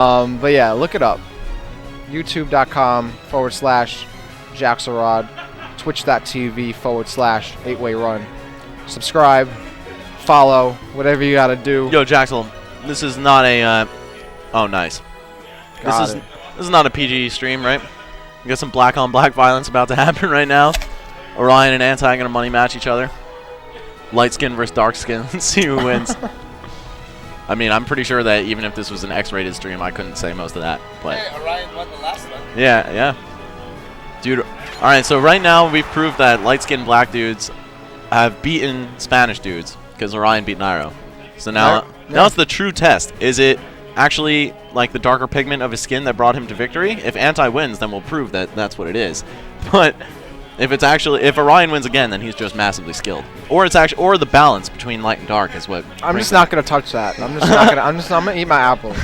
But yeah, look it up. YouTube.com/Jaxelrod, Twitch.tv/8way run. Subscribe, follow, whatever you gotta do. Yo, Jaxel, this is not a. Oh, nice. This is not a PG stream, right? We got some black on black violence about to happen right now. Orion and Anti gonna money match each other. Light skin versus dark skin. Let's see who wins. I mean, I'm pretty sure that even if this was an X-rated stream, I couldn't say most of that. But hey, Orion won the last one. Yeah, yeah. Dude, all right, so right now we've proved that light-skinned black dudes have beaten Spanish dudes because Orion beat Nairo. So now it's the true test. Is it actually like the darker pigment of his skin that brought him to victory? If Anti wins, then we'll prove that that's what it is. But if Orion wins again, then he's just massively skilled. Or the balance between light and dark is what. I'm just not gonna touch that. I'm gonna eat my apple.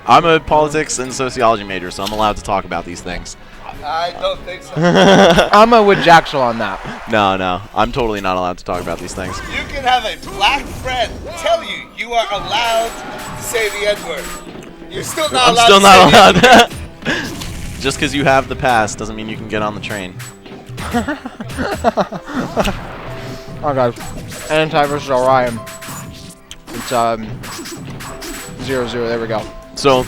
I'm a politics and sociology major, so I'm allowed to talk about these things. I don't think so. I'm with Jaxel on that. No, I'm totally not allowed to talk about these things. You can have a black friend tell you are allowed to say the N-word. You're still not allowed. I'm still not allowed. Just because you have the pass doesn't mean you can get on the train. Oh god, Anti versus Orion. It's 0-0. There we go. So,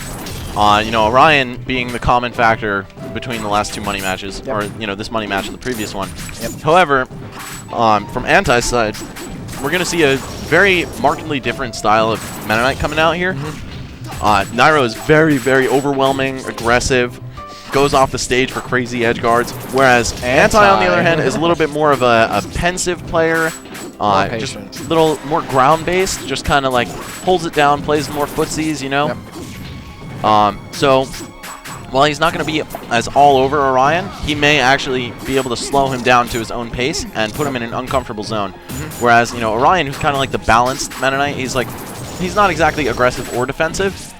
Orion being the common factor between the last two money matches, or this money match and the previous one. However, from Anti's side, we're gonna see a very markedly different style of Mennonite coming out here. Nairo is very, very overwhelming, aggressive. Goes off the stage for crazy edge guards, whereas Anti on the other hand is a little bit more of a pensive player, just a little more ground-based, just kind of like holds it down, plays more footsies, So while he's not going to be as all over Orion, he may actually be able to slow him down to his own pace and put him in an uncomfortable zone. Whereas Orion, who's kind of like the balanced Mennonite, he's not exactly aggressive or defensive.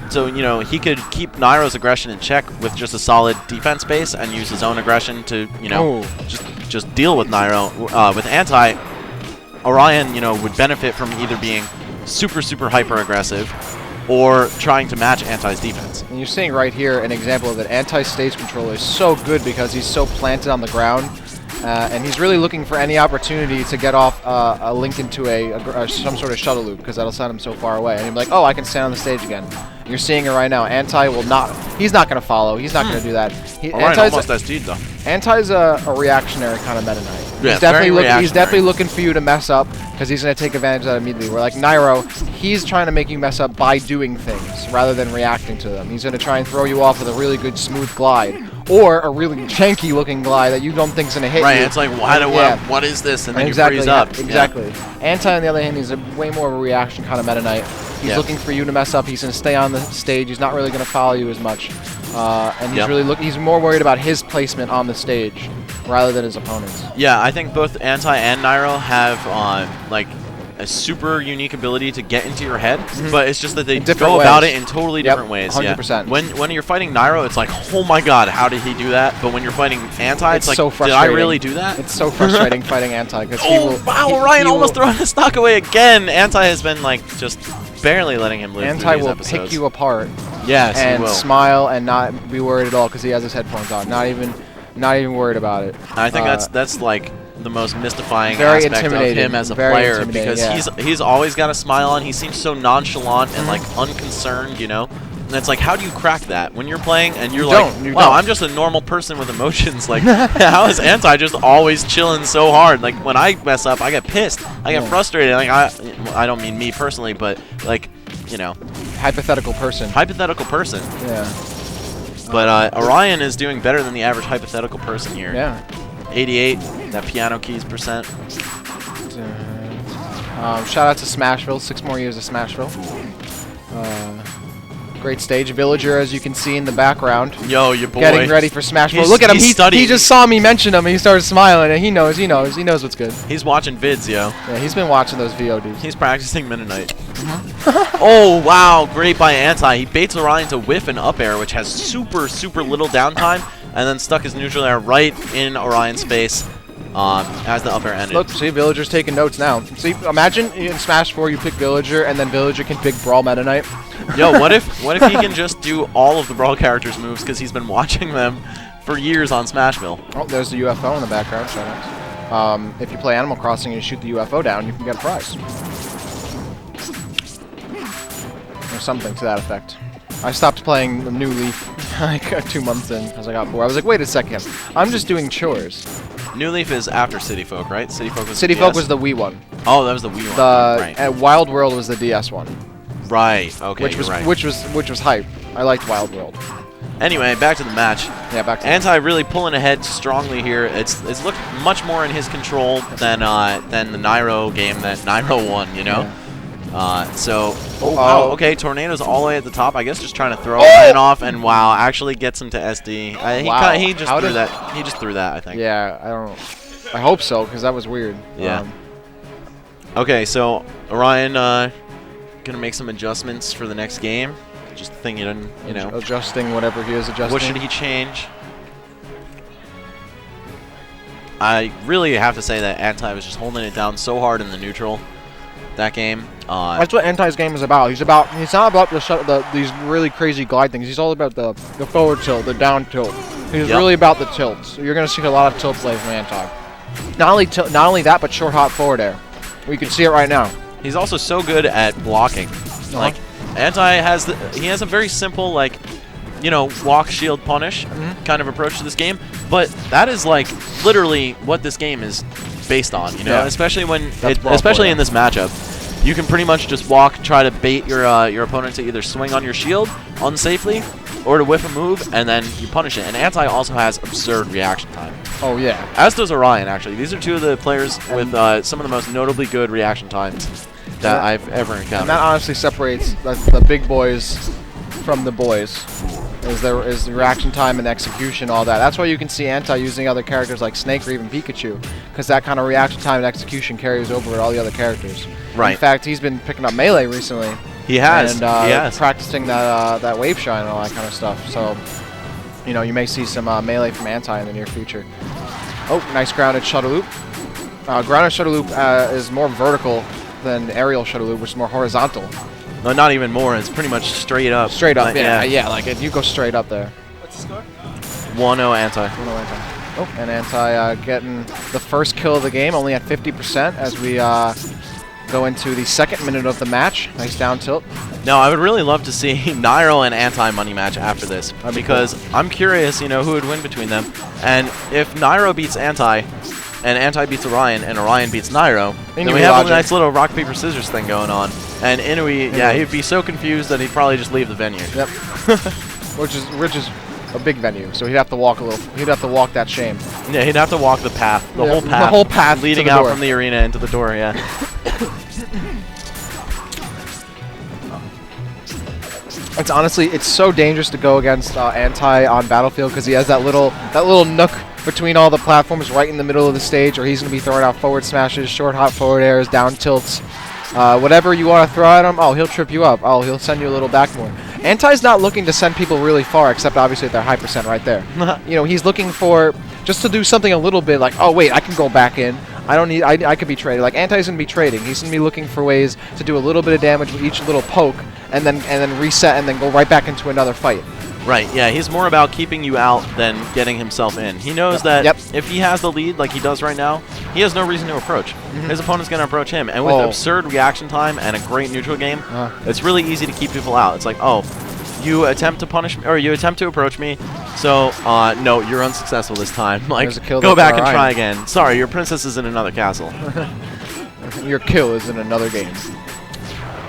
So, he could keep Nairo's aggression in check with just a solid defense base and use his own aggression to, just deal with Nairo. With Anti, Orion, would benefit from either being super, super hyper-aggressive or trying to match Anti's defense. And you're seeing right here an example of that. Anti's stage controller is so good because he's so planted on the ground. And he's really looking for any opportunity to get off a link into some sort of shuttle loop because that'll send him so far away. And he'll be like, oh, I can stand on the stage again. You're seeing it right now. Anti will not. He's not going to follow. He's not going to do that. Anti's almost SD'd though. Anti's a reactionary kind of Mennonite. Yeah, he's definitely looking for you to mess up because he's going to take advantage of that immediately. Where like Nairo, he's trying to make you mess up by doing things rather than reacting to them. He's going to try and throw you off with a really good smooth glide or a really janky looking glide that you don't think is going to hit you. Right, it's like, what is this? And then you freeze up. Exactly. Anti, on the other hand, he's way more of a reaction kind of Mennonite. He's looking for you to mess up. He's going to stay on the stage. He's not really going to follow you as much. And he's more worried about his placement on the stage rather than his opponents. Yeah, I think both Anti and Nairo have a super unique ability to get into your head, but it's just that they go about it in totally different ways. 100%. When you're fighting Nairo, it's like, oh my god, how did he do that? But when you're fighting Anti, it's like, so did I really do that? It's so frustrating fighting Anti because Orion almost throwing a stock away again. Anti has been just barely letting him live. Anti will pick you apart. Yes, and he will. Smile and not be worried at all because he has his headphones on. Not even worried about it. I think that's like the most mystifying aspect of him as a player because he's always got a smile on. He seems so nonchalant and unconcerned, And it's like, how do you crack that when you're playing and you're wow, I'm just a normal person with emotions. Like, how is Anti just always chilling so hard? Like, when I mess up, I get pissed. I get frustrated. Like, I don't mean me personally, but like, hypothetical person. Hypothetical person. Yeah. But Orion is doing better than the average hypothetical person here. Yeah. 88, that piano keys percent. Shout out to Smashville. 6 more years of Smashville. Great stage. Villager, as you can see in the background. Yo, your boy. Getting ready for Smashville. Look at him. He just saw me mention him and he started smiling. And he knows what's good. He's watching vids, yo. Yeah, he's been watching those VODs. He's practicing Mennonite. Oh, wow. Great by Anti. He baits Orion to whiff an up air, which has super, super little downtime. And then stuck his neutral air right in Orion's face. as the upper ended. Look, see, Villager's taking notes now. See, imagine in Smash 4 you pick Villager, and then Villager can pick Brawl Meta Knight. Yo, what if he can just do all of the Brawl characters' moves because he's been watching them for years on Smashville? Oh, there's the UFO in the background. Shout out. If you play Animal Crossing and you shoot the UFO down, you can get a prize. Or something to that effect. I stopped playing the New Leaf like 2 months in as I got bored. I was like, wait a second, I'm just doing chores. New Leaf is after City Folk, right? City Folk was City Folk was the Wii one. Oh, that was the Wii one. Right. Wild World was the DS one. Right. Okay. Which was right. which was hype. I liked Wild World. Anyway, back to the match. Yeah, back to Anti really pulling ahead strongly here. It's looked much more in his control than the Nairo game that Nairo won. You know. Yeah. Wow, okay, Tornado's all the way at the top. I guess just trying to throw Orion off, and wow, actually gets him to SD. Wow. He just threw that. He just threw that, I think. Yeah, I don't. I hope so, because that was weird. Yeah. Okay, so Orion gonna make some adjustments for the next game. Just thinking, you know, adjusting whatever he is adjusting. what should he change? I really have to say that Anti was just holding it down so hard in the neutral that game. That's what Anti's game is about. He's not about these really crazy glide things. He's all about the forward tilt, the down tilt. He's really about the tilts. So you're going to see a lot of tilt play from Anti. Not only that, but short hop forward air. We can see it right now. He's also so good at blocking. Like Anti has a very simple, like, you know, walk, shield, punish kind of approach to this game, but that is like literally what this game is based on, you know, especially when especially in this matchup. You can pretty much just walk, try to bait your opponent to either swing on your shield unsafely or to whiff a move, and then you punish it. And Anti also has absurd reaction time. Oh, yeah. As does Orion, actually. These are two of the players with some of the most notably good reaction times that I've ever encountered. And that honestly separates the big boys from the boys. Is the reaction time and execution, all that. That's why you can see Anti using other characters like Snake or even Pikachu, because that kind of reaction time and execution carries over with all the other characters. Right. In fact, he's been picking up Melee recently. He has. And he has. practicing that Wave Shine and all that kind of stuff. So, you know, you may see some Melee from Anti in the near future. Oh, nice grounded shuttle loop. Grounded shuttle loop is more vertical than aerial shuttle loop, which is more horizontal. No, not even more. It's pretty much straight up. Straight up, yeah. Like you go straight up there. What's the score? 1-0 Anti. 1-0 Anti. Oh, and Anti getting the first kill of the game, only at 50% as we go into the second minute of the match. Nice down tilt. No, I would really love to see Nairo and Anti money match after this, because I'm curious, you know, who would win between them. And if Nairo beats Anti, and Anti beats Orion, and Orion beats Nairo, then we have a nice little rock, paper, scissors thing going on. And Inui, yeah, he'd be so confused that he'd probably just leave the venue. Yep. which is a big venue, so he'd have to walk a little. He'd have to walk that shame. Yeah, he'd have to walk the path, the whole path leading out from the arena into the door. Yeah. It's honestly, it's so dangerous to go against Anti on Battlefield because he has that little nook between all the platforms right in the middle of the stage, or he's going to be throwing out forward smashes, short hop forward airs, down tilts, whatever you want to throw at him. Oh, he'll trip you up. Oh, he'll send you a little back more. Anti's not looking to send people really far, except obviously at their high percent right there. You know, he's looking for just to do something a little bit like, oh wait, I can go back in. I don't need. I could be traded. Like Anti's gonna be trading. He's gonna be looking for ways to do a little bit of damage with each little poke, and then reset, and then go right back into another fight. Right, yeah, he's more about keeping you out than getting himself in. He knows that if he has the lead like he does right now, he has no reason to approach. His opponent's going to approach him. And with absurd reaction time and a great neutral game, it's really easy to keep people out. It's like, oh, you attempt to punish me, or you attempt to approach me, so no, you're unsuccessful this time. Like, go back and try again. Sorry, your princess is in another castle. Your kill is in another game.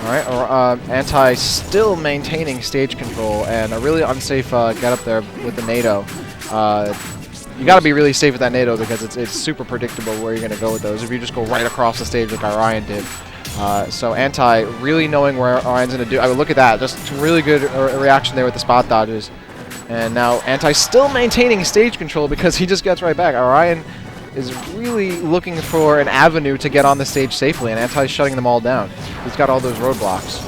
Alright, Anti still maintaining stage control and a really unsafe get up there with the NATO. You got to be really safe with that NATO because it's super predictable where you're going to go with those if you just go right across the stage like Orion did. So Anti really knowing where Orion's going to do. I mean, look at that. Just really good reaction there with the spot dodges. And now Anti still maintaining stage control because he just gets right back. Orion is really looking for an avenue to get on the stage safely, and Anti's shutting them all down. He's got all those roadblocks.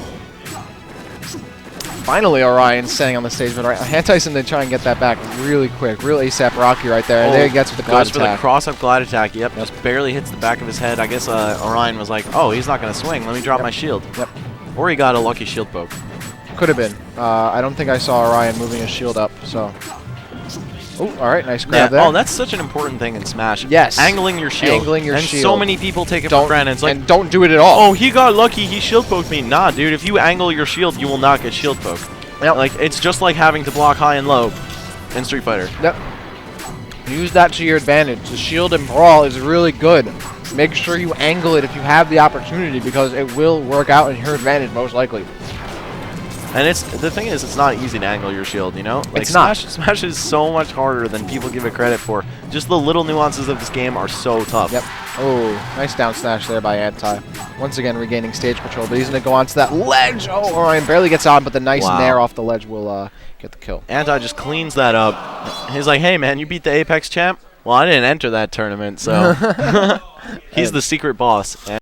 Finally, Orion staying on the stage, but Anti's to try and get that back really quick. Real ASAP Rocky right there. And there he gets with the glide goes for the attack. cross-up glide attack. Yep, just barely hits the back of his head. I guess Orion was like, oh, he's not going to swing. Let me drop my shield. Yep. Or he got a lucky shield poke. Could have been. I don't think I saw Orion moving his shield up, so... Oh, all right, nice grab there. Oh, that's such an important thing in Smash. Yes. Angling your shield. Angling your and shield. So many people take it for granted. It's like, and don't do it at all. oh, he got lucky. He shield poked me. Nah, dude. If you angle your shield, you will not get shield poked. Yep. Like, it's just like having to block high and low in Street Fighter. Yep. Use that to your advantage. The shield in Brawl is really good. Make sure you angle it if you have the opportunity because it will work out in your advantage most likely. And the thing is, it's not easy to angle your shield, you know? Like It's not. Smash is so much harder than people give it credit for. Just the little nuances of this game are so tough. Yep. Oh, nice down smash there by Anti. Once again, regaining stage control, but he's going to go onto that ledge. Oh, Orion barely gets on, but the nice nair off the ledge will get the kill. Anti just cleans that up. He's like, hey, man, you beat the Apex champ? Well, I didn't enter that tournament, so he's the secret boss.